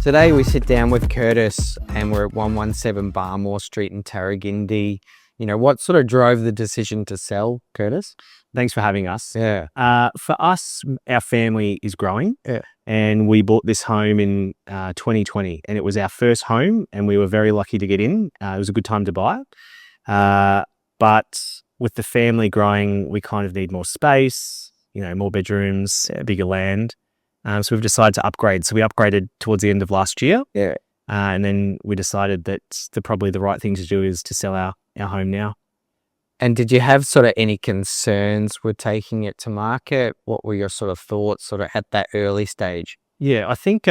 Today we sit down with Curtis and we're at 117 Barmore Street in Tarragindi. You know, what sort of drove the decision to sell, Curtis? Thanks for having us. Yeah. For us, our family is growing. Yeah. And we bought this home in 2020, and it was our first home, and we were very lucky to get in. It was a good time to buy it. But with the family growing, we kind of need more space, you know, more bedrooms, bigger land. So we've decided to upgrade. So we upgraded towards the end of last year. Yeah. And then we decided that probably the right thing to do is to sell our home now. And did you have sort of any concerns with taking it to market? What were your sort of thoughts sort of at that early stage? Yeah, I think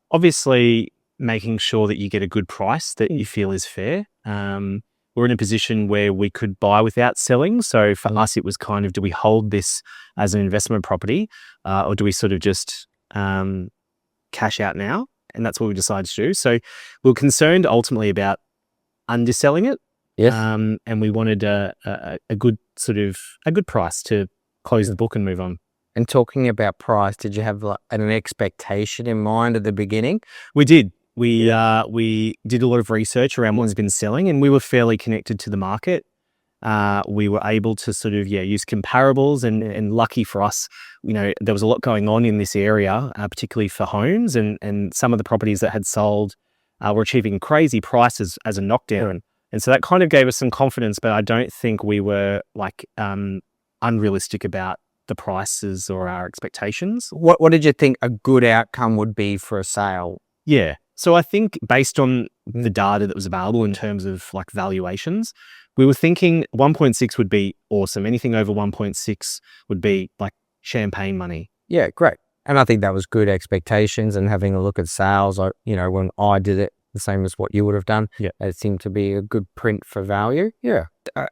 obviously making sure that you get a good price that you feel is fair. We're in a position where we could buy without selling. So for us, it was kind of, do we hold this as an investment property or do we sort of just cash out now? And that's what we decided to do. So we were concerned ultimately about underselling it. Yes. And we wanted a good price to close the book and move on. And talking about price, did you have like an expectation in mind at the beginning? We did. We did a lot of research around what's been selling, and we were fairly connected to the market. We were able to sort of use comparables, and lucky for us, you know, there was a lot going on in this area, particularly for homes, and some of the properties that had sold were achieving crazy prices as a knockdown. And so that kind of gave us some confidence, but I don't think we were like unrealistic about the prices or our expectations. What did you think a good outcome would be for a sale? Yeah. So I think based on the data that was available in terms of like valuations, we were thinking 1.6 would be awesome. Anything over 1.6 would be like champagne money. Yeah, great. And I think that was good expectations, and having a look at sales, you know, when I did it, the same as what you would have done. Yeah. It seemed to be a good print for value. Yeah.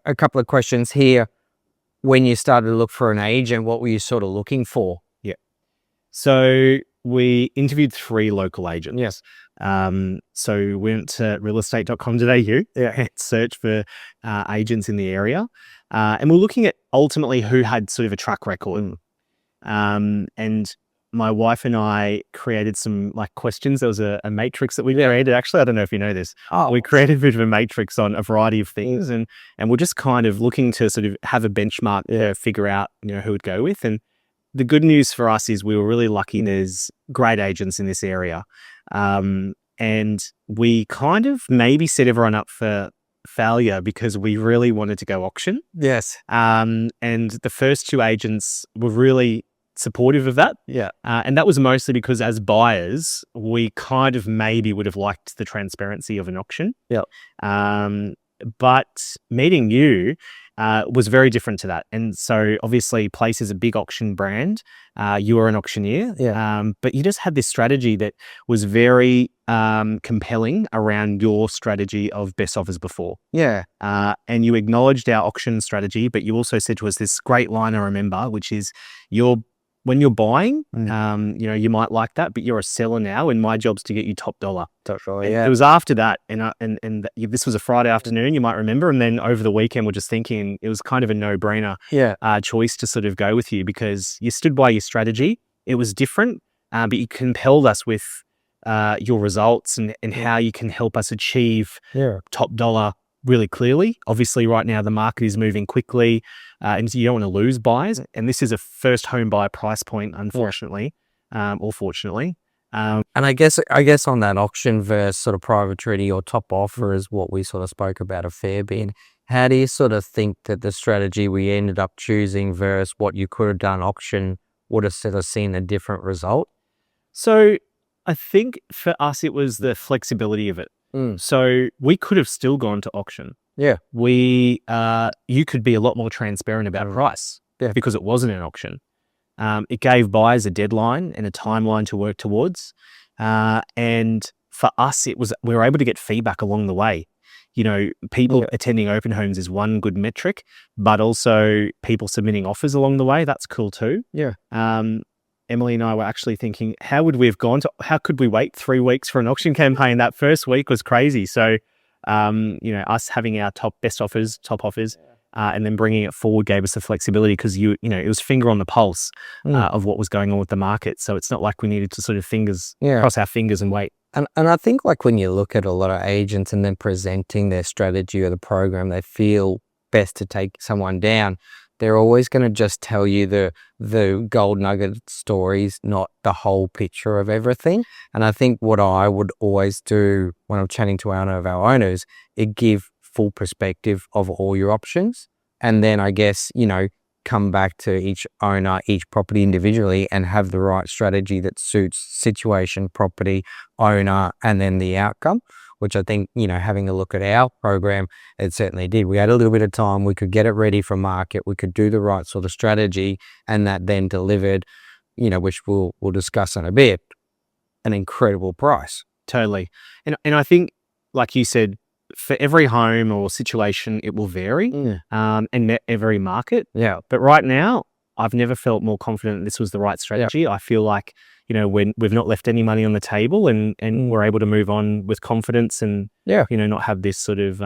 A couple of questions here. When you started to look for an agent, what were you sort of looking for? Yeah. So we interviewed 3 local agents. Yes. So we went to realestate.com.au and searched for agents in the area. And we're looking at ultimately who had sort of a track record. And my wife and I created some like questions. There was a matrix that we created. Actually, I don't know if you know this. We created a bit of a matrix on a variety of things, and we're just kind of looking to sort of have a benchmark to figure out, you know, who would go with. And the good news for us is we were really lucky. There's great agents in this area. And we kind of maybe set everyone up for failure because we really wanted to go auction. Yes. And the first 2 agents were really supportive of that. Yeah. And that was mostly because as buyers, we kind of maybe would have liked the transparency of an auction. Yeah. But meeting you was very different to that. And so obviously Place is a big auction brand. You are an auctioneer. Yeah. But you just had this strategy that was very compelling around your strategy of best offers before. Yeah. And you acknowledged our auction strategy, but you also said to us this great line I remember, which is when you're buying, you know, you might like that, but you're a seller now, and my job's to get you top dollar. That's right. Yeah. It was after that, and this was a Friday afternoon, you might remember, and then over the weekend, we're just thinking it was kind of a no-brainer choice to sort of go with you because you stood by your strategy. It was different, but you compelled us with your results and how you can help us achieve top dollar really clearly. Obviously, right now, the market is moving quickly and you don't want to lose buyers. And this is a first home buyer price point, unfortunately, or fortunately. And I guess on that auction versus sort of private treaty or top offer is what we sort of spoke about a fair bit. How do you sort of think that the strategy we ended up choosing versus what you could have done auction would have sort of seen a different result? So I think for us, it was the flexibility of it. So we could have still gone to auction. Yeah. You could be a lot more transparent about price because it wasn't an auction. It gave buyers a deadline and a timeline to work towards. And for us, we were able to get feedback along the way. You know, people attending open homes is one good metric, but also people submitting offers along the way. That's cool too. Yeah. Emily and I were actually thinking, how could we wait 3 weeks for an auction campaign? That first week was crazy. So, you know, us having our top offers, and then bringing it forward gave us the flexibility because you know, it was finger on the pulse of what was going on with the market. So it's not like we needed to sort of cross our fingers and wait. And I think like when you look at a lot of agents and then presenting their strategy or the program, they feel best to take someone down. They're always going to just tell you the gold nugget stories, not the whole picture of everything. And I think what I would always do when I'm chatting to one of our owners, it give full perspective of all your options. And then I guess, come back to each owner, each property individually and have the right strategy that suits situation, property, owner, and then the outcome, which I think, having a look at our program, it certainly did. We had a little bit of time. We could get it ready for market. We could do the right sort of strategy, and that then delivered, which we'll discuss in a bit, an incredible price. Totally. And I think, like you said, for every home or situation, it will vary, and every market. Yeah. But right now, I've never felt more confident this was the right strategy. Yeah. I feel like, when we've not left any money on the table and we're able to move on with confidence and, not have this sort of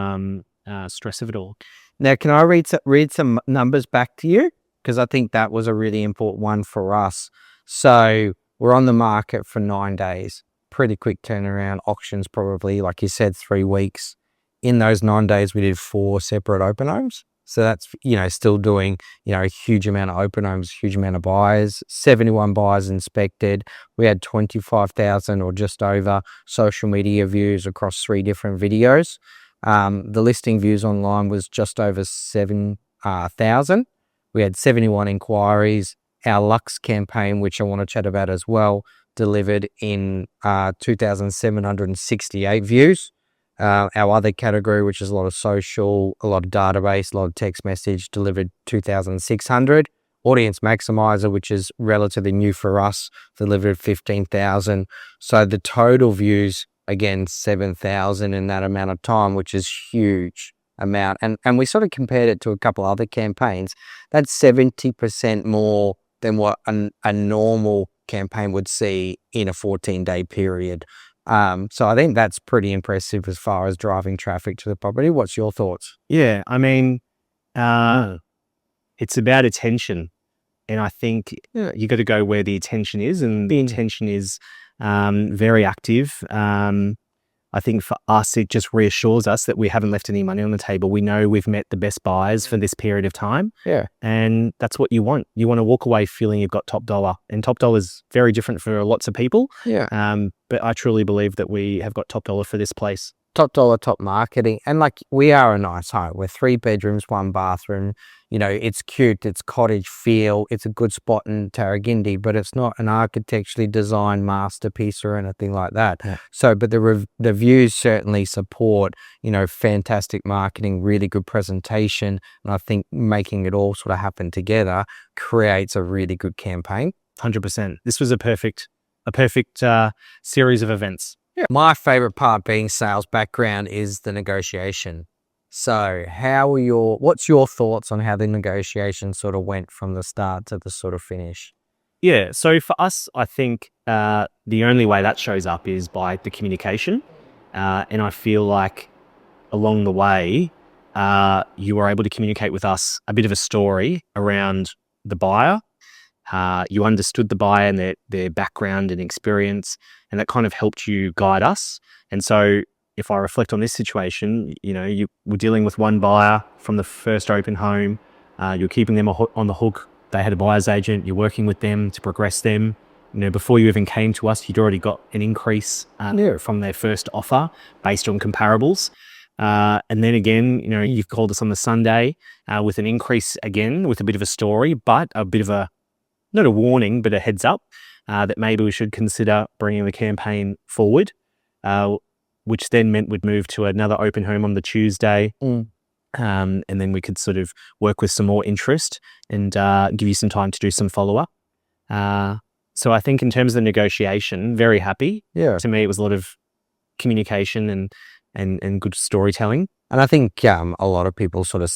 stress of it all. Now, can I read some numbers back to you? Because I think that was a really important one for us. So we're on the market for 9 days. Pretty quick turnaround. Auctions probably, like you said, 3 weeks. In those 9 days, we did 4 separate open homes. So that's, still doing, a huge amount of open homes, huge amount of buyers, 71 buyers inspected. We had 25,000 or just over social media views across 3 different videos. The listing views online was just over 7,000. We had 71 inquiries. Our Lux campaign, which I want to chat about as well, delivered in 2,768 views. Our other category, which is a lot of social, a lot of database, a lot of text message, delivered 2,600. Audience Maximizer, which is relatively new for us, delivered 15,000. So the total views, again, 7,000 in that amount of time, which is huge amount. And we sort of compared it to a couple other campaigns. That's 70% more than what a normal campaign would see in a 14-day period. So I think that's pretty impressive as far as driving traffic to the property. What's your thoughts? Yeah, I mean, it's about attention. And I think you got to go where the attention is, and the attention is very active. I think for us, it just reassures us that we haven't left any money on the table. We know we've met the best buyers for this period of time. Yeah. And that's what you want. You want to walk away feeling you've got top dollar. And top dollar is very different for lots of people. Yeah. But I truly believe that we have got top dollar for this place. Top dollar, top marketing. And like, we are a nice home. We're 3 bedrooms, 1 bathroom. It's cute. It's cottage feel. It's a good spot in Tarragindi, but it's not an architecturally designed masterpiece or anything like that. Yeah. So, but the reviews certainly support, fantastic marketing, really good presentation. And I think making it all sort of happen together creates a really good campaign. 100%. This was a perfect series of events. Yeah. My favorite part being sales background is the negotiation. So what's your thoughts on how the negotiation sort of went from the start to the sort of finish? Yeah. So for us, I think the only way that shows up is by the communication. And I feel like along the way, you were able to communicate with us a bit of a story around the buyer. You understood the buyer and their background and experience, and that kind of helped you guide us. And so if I reflect on this situation, you were dealing with one buyer from the first open home. You're keeping them on the hook. They had a buyer's agent. You're working with them to progress them. Before you even came to us, you'd already got an increase from their first offer based on comparables. And then again, you've called us on the Sunday with an increase again, with a bit of a story, but a bit of not a warning, but a heads up that maybe we should consider bringing the campaign forward, which then meant we'd move to another open home on the Tuesday. And then we could sort of work with some more interest and give you some time to do some follow-up. So I think in terms of the negotiation, very happy. Yeah. To me, it was a lot of communication and good storytelling. And I think a lot of people sort of,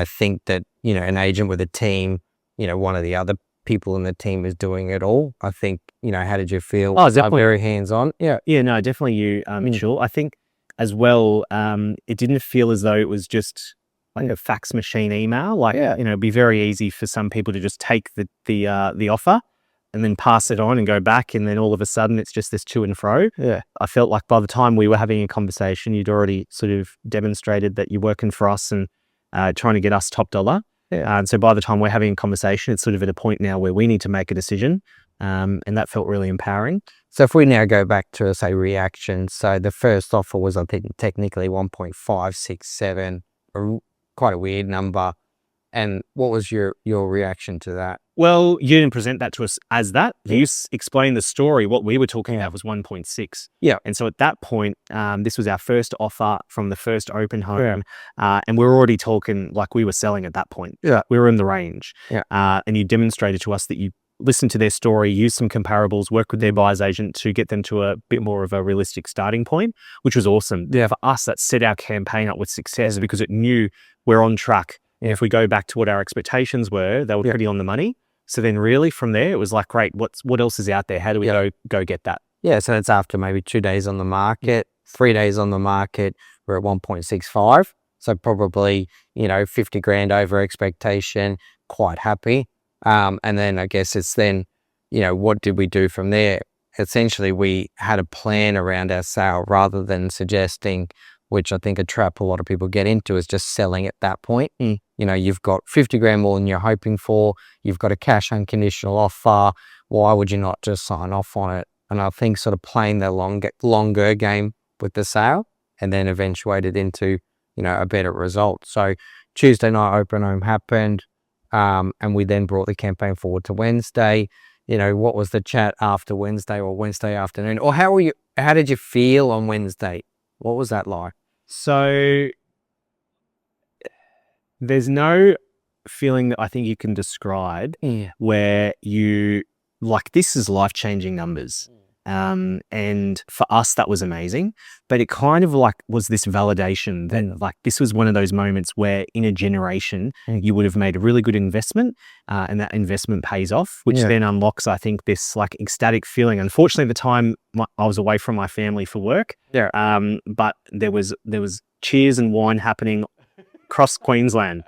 think that, an agent with a team, one of the other people in the team is doing it all. I think, how did you feel? Oh, definitely. Very hands-on. Yeah. Yeah, no, definitely you, Mitchell. I think as well, it didn't feel as though it was just like a fax machine email. Like, it'd be very easy for some people to just take the offer. and then pass it on and go back, and then all of a sudden it's just this to and fro. Yeah. I felt like by the time we were having a conversation, you'd already sort of demonstrated that you're working for us and trying to get us top dollar. Yeah. And so by the time we're having a conversation, it's sort of at a point now where we need to make a decision. And that felt really empowering. So if we now go back to, say, reaction, so the first offer was, I think, technically 1.567, quite a weird number. And what was your reaction to that? Well, you didn't present that to us as that. You explained the story. What we were talking about was 1.6. Yeah. And so at that point, this was our first offer from the first open home. And we were already talking like we were selling at that point. Yeah. We were in the range. Yeah. And you demonstrated to us that you listened to their story, used some comparables, worked with their buyer's agent to get them to a bit more of a realistic starting point, which was awesome. Yeah. For us, that set our campaign up with success because it knew we're on track. And if we go back to what our expectations were, they were pretty on the money. So then really from there, it was like, great, what else is out there? How do we go get that? Yeah, so it's after maybe 2 days on the market, 3 days on the market, we're at 1.65. So probably, 50 grand over expectation, quite happy. And then I guess it's then, what did we do from there? Essentially, we had a plan around our sale rather than suggesting, which I think a trap a lot of people get into, is just selling at that point. You've got 50 grand more than you're hoping for. You've got a cash unconditional offer. Why would you not just sign off on it? And I think sort of playing the longer game with the sale and then eventuated into, a better result. So Tuesday night open home happened. And we then brought the campaign forward to Wednesday. What was the chat after Wednesday or Wednesday afternoon? Or how did you feel on Wednesday? What was that like? So there's no feeling that I think you can describe where you like, this is life-changing numbers. And for us, that was amazing, but it kind of like was this validation that like, this was one of those moments where in a generation, you would have made a really good investment and that investment pays off, which then unlocks, I think, this like ecstatic feeling. Unfortunately, at the time I was away from my family for work, but there was cheers and wine happening across Queensland.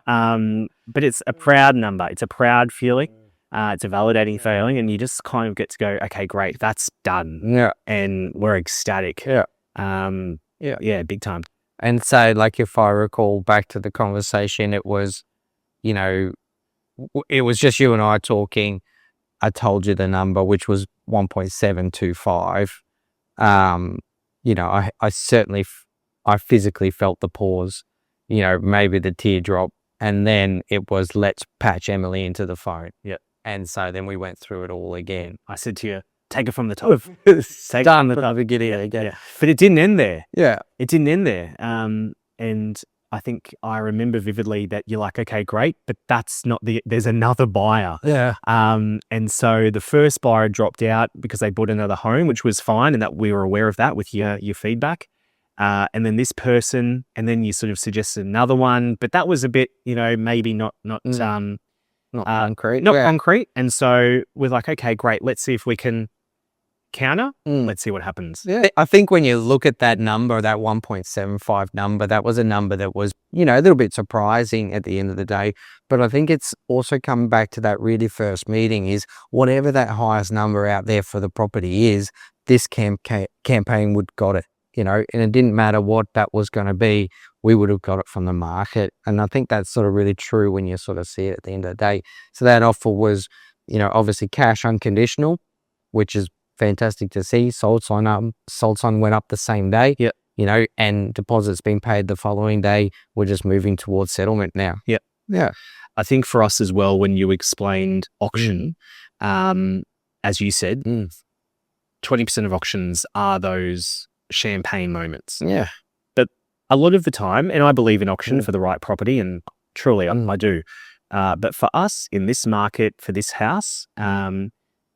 But it's a proud number. It's a proud feeling. It's a validating feeling, and you just kind of get to go, okay, great, that's done. Yeah. And we're ecstatic. Yeah. Big time. And so, like, if I recall back to the conversation, it was, it was just you and I talking. I told you the number, which was 1.725. I certainly, I physically felt the pause, maybe the teardrop, and then it was, let's patch Emily into the phone. Yeah. And so then we went through it all again. I said to you, take it from the top. Done the top again. Yeah. But it didn't end there. Yeah. It didn't end there. And I think I remember vividly that you're like, okay, great, but that's not there's another buyer. Yeah. And so the first buyer dropped out because they bought another home, which was fine. And that we were aware of that with your feedback. And then this person, and then you sort of suggested another one, but that was a bit, maybe not concrete. Not concrete. And so we're like, okay, great. Let's see if we can counter. Let's see what happens. Yeah. I think when you look at that number, that 1.75 number, that was a number that was, a little bit surprising at the end of the day. But I think it's also come back to that really first meeting is whatever that highest number out there for the property is, this campaign would got it. And it didn't matter what that was going to be, we would have got it from the market. And I think that's sort of really true when you sort of see it at the end of the day. So that offer was, obviously cash unconditional, which is fantastic to see. Sold sign went up the same day, and deposits being paid the following day. We're just moving towards settlement now. Yeah. I think for us as well, when you explained auction, as you said, 20% of auctions are those champagne moments. Yeah. But a lot of the time, and I believe in auction for the right property, and truly I do. But for us in this market, for this house,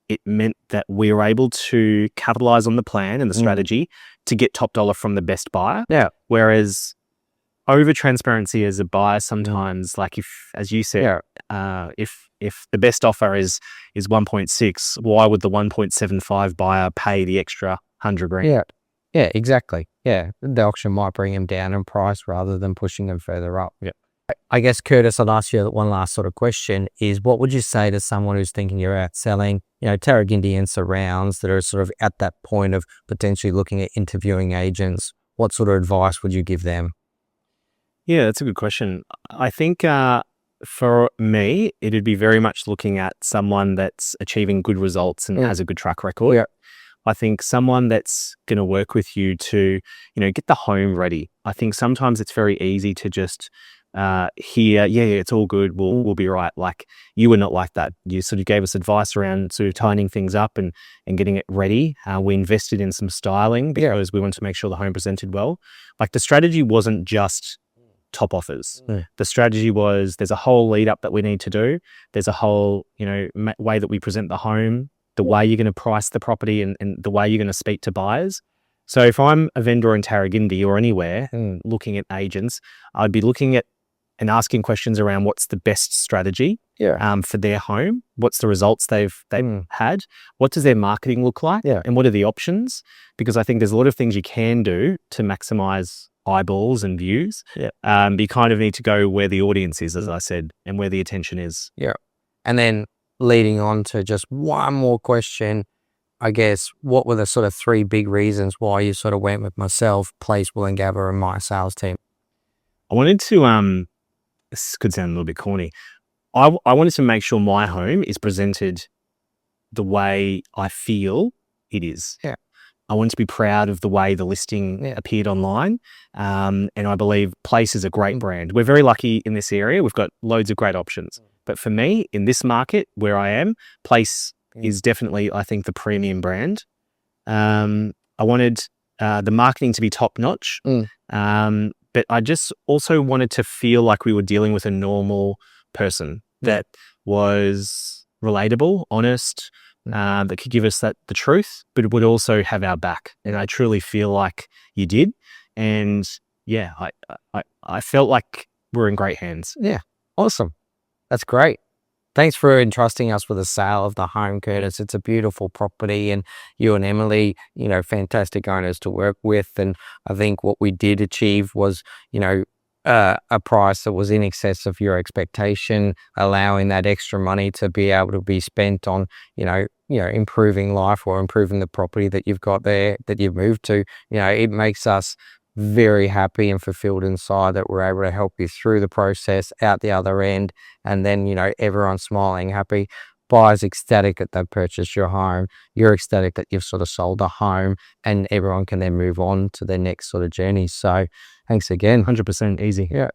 it meant that we were able to capitalize on the plan and the strategy to get top dollar from the best buyer. Yeah. Whereas over transparency as a buyer, sometimes, like if, as you said, if the best offer is 1.6, why would the 1.75 buyer pay the extra 100 grand? Yeah, exactly. Yeah, the auction might bring them down in price rather than pushing them further up. Yeah. I guess, Curtis, I'd ask you one last sort of question is what would you say to someone who's thinking you're out selling, Tarragindi and surrounds that are sort of at that point of potentially looking at interviewing agents? What sort of advice would you give them? Yeah, that's a good question. I think for me, it'd be very much looking at someone that's achieving good results and has a good track record. Yeah. I think someone that's going to work with you to, get the home ready. I think sometimes it's very easy to just hear, yeah, it's all good. We'll be right. Like you were not like that. You sort of gave us advice around sort of tidying things up and getting it ready. We invested in some styling because we wanted to make sure the home presented well. Like the strategy wasn't just top offers. The strategy was there's a whole lead up that we need to do. There's a whole, way that we present the home, the way you're going to price the property and the way you're going to speak to buyers. So if I'm a vendor in Tarragindi or anywhere looking at agents, I'd be looking at and asking questions around what's the best strategy for their home, what's the results they've had, what does their marketing look like, and what are the options? Because I think there's a lot of things you can do to maximize eyeballs and views. But you kind of need to go where the audience is, as I said, and where the attention is. And then leading on to just one more question, I guess, what were the sort of 3 big reasons why you sort of went with myself, Place, Woolloongabba and my sales team? I wanted to, this could sound a little bit corny. I wanted to make sure my home is presented the way I feel it is. I want to be proud of the way the listing appeared online. And I believe Place is a great brand. We're very lucky in this area. We've got loads of great options. But for me, in this market where I am, Place is definitely, I think, the premium brand. I wanted the marketing to be top notch. But I just also wanted to feel like we were dealing with a normal person that was relatable, honest, that could give us the truth, but it would also have our back. And I truly feel like you did. And yeah, I felt like we're in great hands. Yeah. Awesome. That's great. Thanks for entrusting us with the sale of the home, Curtis. It's a beautiful property and you and Emily, fantastic owners to work with. And I think what we did achieve was, a price that was in excess of your expectation, allowing that extra money to be able to be spent on, improving life or improving the property that you've got there, that you've moved to. It makes us very happy and fulfilled inside that we're able to help you through the process out the other end. And then, everyone's smiling, happy. Buyers ecstatic that they've purchased your home. You're ecstatic that you've sort of sold the home and everyone can then move on to their next sort of journey. So thanks again. 100% easy. Yeah.